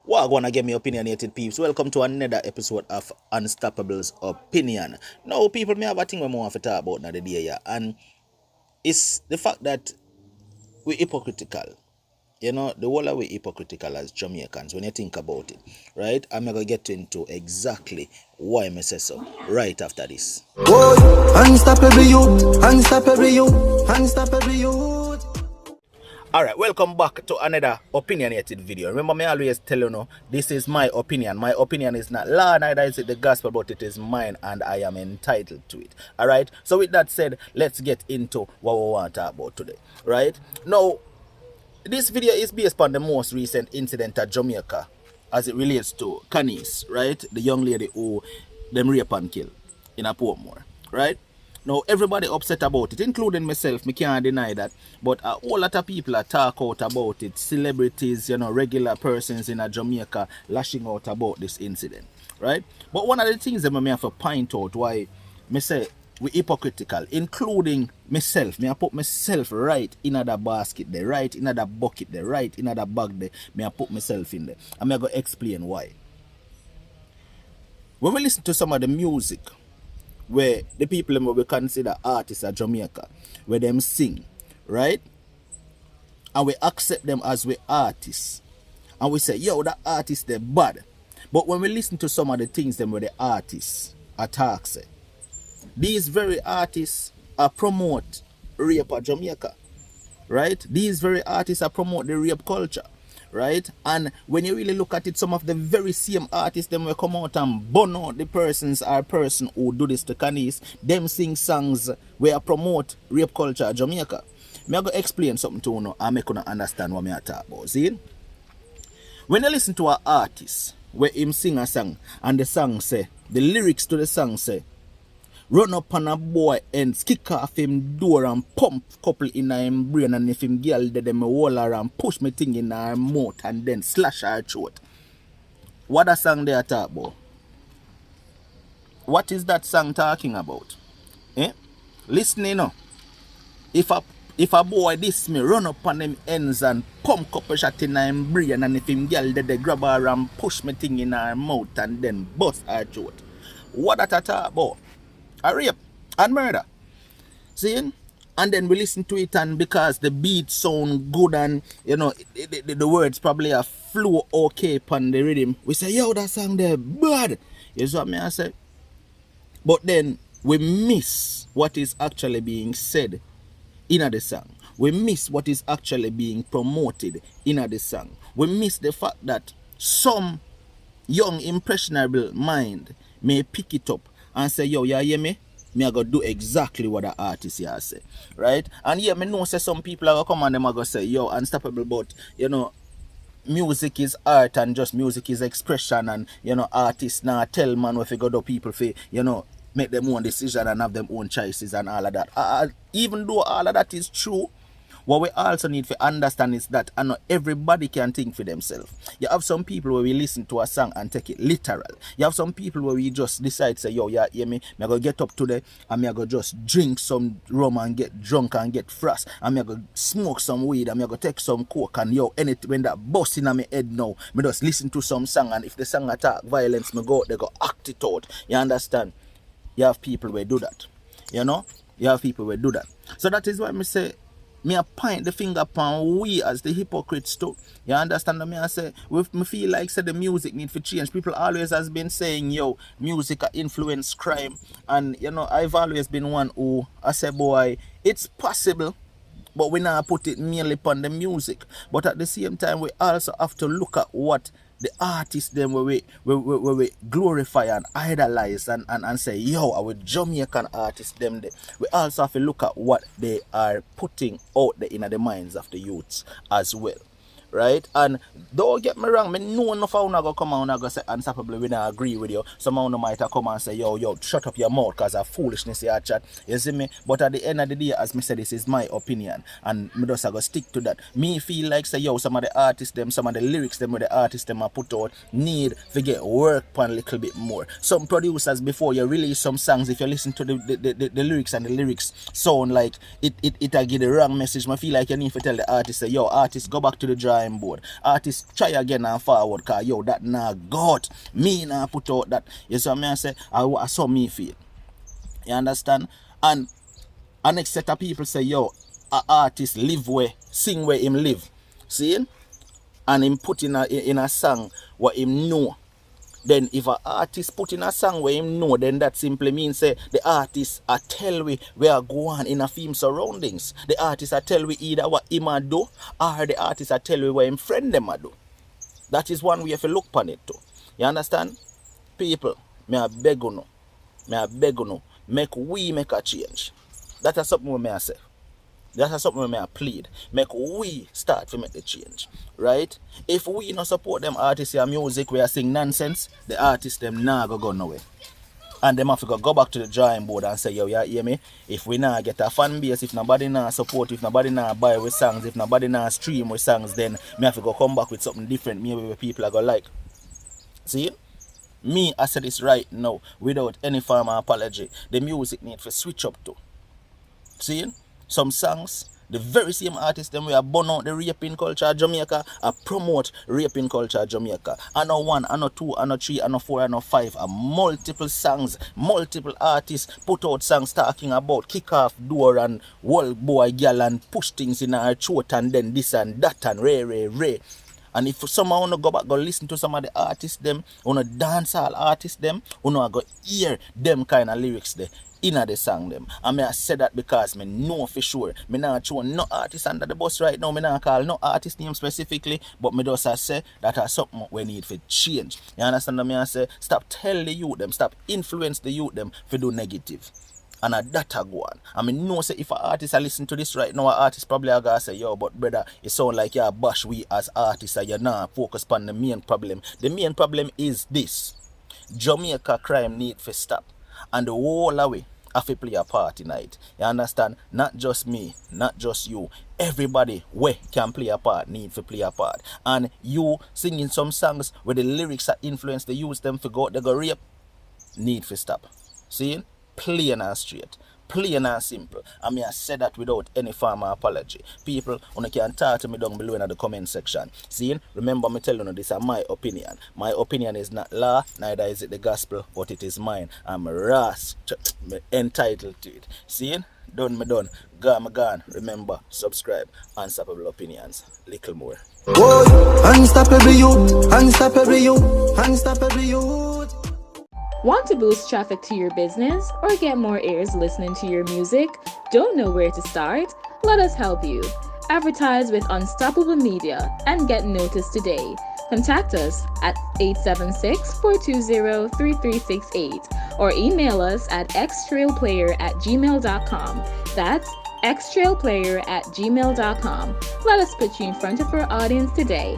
Well, I want to get me opinionated peeps. Welcome to another episode of Unstoppable's Opinion. Now, people may have a thing we want to talk about now the day, yeah, and it's the fact that we're hypocritical. You know, the whole of we hypocritical as Jamaicans when you think about it, right? I'm gonna get into exactly why I say so right after this. Boy, unstoppable youth, unstoppable youth, unstoppable youth. Alright, welcome back to another opinionated video. Remember me always tell you, this is my opinion. My opinion is not law, neither is it the gospel, but it is mine and I am entitled to it. Alright, so with that said, let's get into what we want to talk about today. Right, now, this video is based upon the most recent incident at Jamaica as it relates to Artiste, right? The young lady who them rape and kill in a Portmore, right? Now, everybody upset about it, including myself. Me can't deny that. But a whole lot of people are talk out about it. Celebrities, regular persons in Jamaica lashing out about this incident, right? But one of the things that I have to point out why me say we hypocritical, including myself. Me I put myself right in that basket there, right in that bucket there, right in that bag there. Me I put myself in there. And I'm going to explain why. When we listen to some of the music where the people who we consider artists of Jamaica, where them sing, right? And we accept them as we artists. And we say, yo, that artist they're bad. But when we listen to some of the things them where the artists attack say, these very artists are promote rape of Jamaica, right? These very artists are promote the rape culture, right? And when you really look at it, some of the very same artists them will come out and burn out the persons or person who do this to Artiste, them sing songs where promote rape culture of Jamaica. Me I go explain something to you and make you understand what me I talk about. See? When you listen to an artist where him sing a song and the song say, the lyrics to the song say, run up on a boy and kick off him door and pump couple in him brain, and if him girl dead them wall her and push me thing in her mouth and then slash her throat. What a song they are talking about? What is that song talking about? Listen, if a boy this me run up on them ends and pump couple shot in her brain, and if him girl dead they grab her and push me thing in her mouth and then bust her throat. What that I talk about? A rape and murder. See? And then we listen to it, and because the beat sound good and the words probably are flow okay upon the rhythm, we say, yo, that song there bad. You see what me I say? But then we miss what is actually being said in the song. We miss what is actually being promoted in the song. We miss the fact that some young impressionable mind may pick it up and say, yo, you hear me? Me I go do exactly what the artist here say, right? And yeah, me know say some people are gonna come and them are gonna say, yo, unstoppable, but music is art and just music is expression, and artists now tell man what go do people for make them own decision and have them own choices and all of that. Even though all of that is true, what we also need to understand is that not everybody can think for themselves. You have some people where we listen to a song and take it literal. You have some people where we just decide, say, yo, yeah, hear me, I'm going to get up today and I'm going to just drink some rum and get drunk and get frost. And I'm going to smoke some weed and I'm going to take some coke, and yo, anything when that bust in my head now, I just listen to some song, and if the song attack violence, me go, they go act it out. You understand? You have people where do that. You have people where do that. So that is why I say, me I point the finger upon we as the hypocrites too. You understand what me I say? Me feel like say the music need to change. People always has been saying, yo, music influence crime. And I've always been one who I say, boy, it's possible, but we now put it merely upon the music. But at the same time, we also have to look at what the artists them where we glorify and idolize and say, yo, our Jamaican artists them there. We also have to look at what they are putting out there in the minds of the youths as well. Right? And don't get me wrong, me know enough of you go come out and go say unstoppable, we not agree with you. Some of you might have come and say, yo, shut up your mouth because of foolishness you chat. You see me? But at the end of the day, as me said, this is my opinion. And me just go stick to that. Me feel like say, yo, some of the artists them, some of the lyrics them where the artists them are put out need to get work on a little bit more. Some producers before you release some songs, if you listen to the lyrics and the lyrics sound like it give the wrong message, I feel like you need to tell the artist, say, yo, artist, go back to the drawing drawing board. Artists try again and forward, cause yo, that nah got me nah put out that. You see what I say? I saw me feel. You understand? And next set of people say, yo, a artist live where, sing where him live. See? And him put in a song what him know. Then if an artist put in a song where him know, then that simply means say the artist a tell we where go on in a film surroundings. The artist a tell we either what him a do, or the artist a tell we what him friend them a do. That is one way if you look upon it too. You understand? People, me a beg you no, make we make a change. That is something we may say. That is something we may plead. Make we start to make the change. Right? If we not support them artists and music where sing nonsense, the artists them nah go nowhere. And them have to go back to the drawing board and say, yo, you hear me? If we nah get a fan base, if nobody nah support, if nobody nah buy with songs, if nobody nah stream with songs, then me have to go come back with something different, maybe where people are gonna like. See? Me, I said this right now, without any form of apology. The music need to switch up to. See? Some songs, the very same artists them we are born out the raping culture of Jamaica, promote raping culture of Jamaica. I know 1, I know 2, I know 3, I know 4, I know 5, multiple songs, multiple artists put out songs talking about kick off door and world boy girl and push things in our throat and then this and that and ray. And if someone wanna go back go listen to some of the artists them, wanna dancehall artists them, wanna go hear them kind of lyrics there in the song them. And me I say that because me know for sure. Me not show no artist under the bus right now. Me not call no artist name specifically, but me just say that is something we need to change. You understand what me I say? Stop tell the youth them, stop influence the youth them to do negative. And that a go on. I mean, no say if an artist I listen to this right now, an artist probably are gonna say, yo, but brother, it sound like you bash we as artists and you're not focused on the main problem. The main problem is this. Jamaica crime need to stop. And the whole away have to play a part tonight. You understand? Not just me, not just you. Everybody where can play a part need to play a part. And you singing some songs where the lyrics that influence the youth them to go, they go rape, need to stop. See? Plain and straight, plain and simple. I mean, I said that without any form of apology. People, you can talk to me down below in the comment section. See, remember me telling you this is my opinion. My opinion is not law, neither is it the gospel, but it is mine. I'm entitled to it. See, done. Gone. Remember, subscribe. Unstoppable opinions. Little more. Boy, unstoppable you. Want to boost traffic to your business or get more ears listening to your music? Don't know where to start? Let us help you. Advertise with Unstoppable Media and get noticed today. Contact us at 876-420-3368 or email us at xtrailplayer@gmail.com. That's xtrailplayer@gmail.com. Let us put you in front of our audience today.